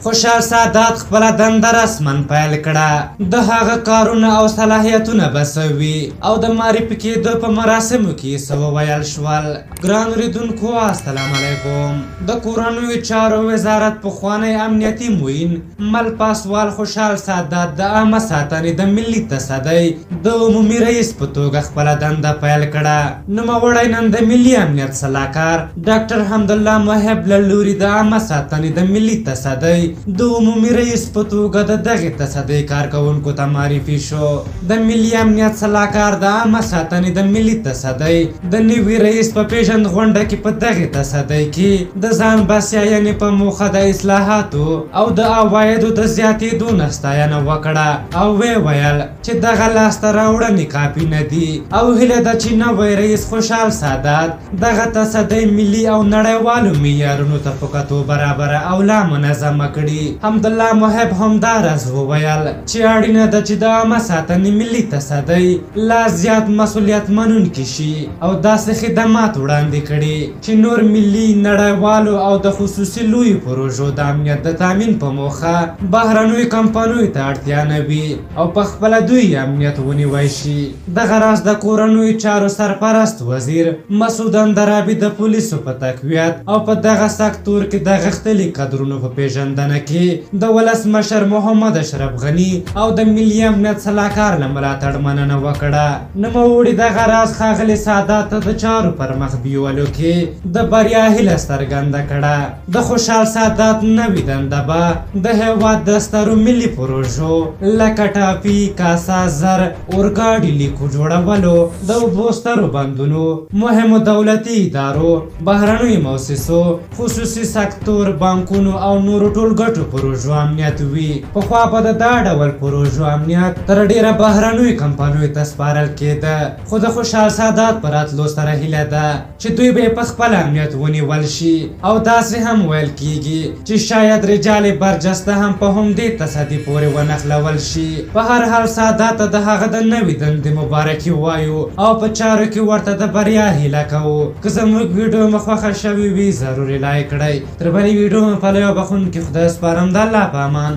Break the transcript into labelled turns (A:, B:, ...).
A: خوشحال سادات خپله دنده رسما پیل کړه. د هغه کارونه او صلاحیتونه به څه وي او د معرفي کېدو په مراسمو کې څه وویل شول. ګران اورېدونکو السلام علیکم. د کورنیو چارو وزارت پخوانی امنیتي معین مل پاسوال خوشحال سادات د عامه ساتنې د ملي تصدۍ د عمومي رئیس په توګه خپله دنده پیل کړه. نوموړی نن د ملي امنیت سلاکار ډاکټر حمدالله محب له لوري د عامه ساتنې د ملي تصدۍ د عمومي رئیس په توګه د دغې تصدۍ کارکوونکو ته معرفي شو. د ملي امنیت سلاکار د عامه ساتنې د ملي تصدۍ د نوي رئیس په پیژند غونډه کې په دغې تصدۍ کې د ځان بسیاینې په موخه د اصلاحاتو او د عوایدو د زیاتېدو نه ستاینه وکړه او ویې ویل چې دغه لاسته راوړنې کافي نه دي او هیله ده چې نوی رئیس خوشحال سادات دغه تصدۍ ملي او نړیوالو معیارونو ته په کتو برابره او لا منظمه کړي. حمدالله محب همداراز وویل چې اړینه ده چې د عامه ساتنې ملي تصدۍ لا زیات مسؤلیت منونکي شي او داسې خدمات وړاندې کړي چې نور ملي نړیوالو او د خصوصي لویو پروژو د امنیت د تامین په موخه بهرنیو کمپنیو ته اړتیا نه وي او په خپله دوی امنیت ونیوی شي. دغه راز د کورنیو چارو سرپرست وزیر مسعود اندرابي د پولیسو په تقویت او په دغه سکتور کې د غښتلي کدرونو په پیژندنه کې د ولسمشر محمد اشرف غني او د ملي امنیت سلاکار له ملاتړ مننه وکړه. نوموړي دغه راز ښاغلي سادات ته د چارو پر مخ بیولو کې د بریا هیله څرګنده کړه. د خوشحال سادات نوې دنده به د هېواد د سترو ملي پروژو لکه ټاپي، کاسا، زر، اورګاډي لیکو جوړولو، د اوبو سترو بندونو، مهمو دولتي ادارو، بهرنیو موسسو، خصوصي سکتور، بانکونو او نورو ټولګټو پروژو امنیت وي. پخوا به د دا ډول پروژو امنیت تر ډیره بهرنیو کمپنیو ته سپارل کېده، خو د خوشحال سادات په راتلو سره هیله ده چې دوی به په خپل امنیت ونیول شي او داسې هم ویل کېږي چې شاید رجال برجسته هم په همدې تصدۍ پورې ونښلول شي. په هر حال سادات ته د هغه د نوې دندې مبارکي وایو او په چارو کې ورته د بریا هیله کوو. که زموږ ویډیو مو خوښه شوې وي ضروري لایک کړئ. تر بلې ویډیو مو په لویو بخښونکي خدای سپارم. د الله په امان.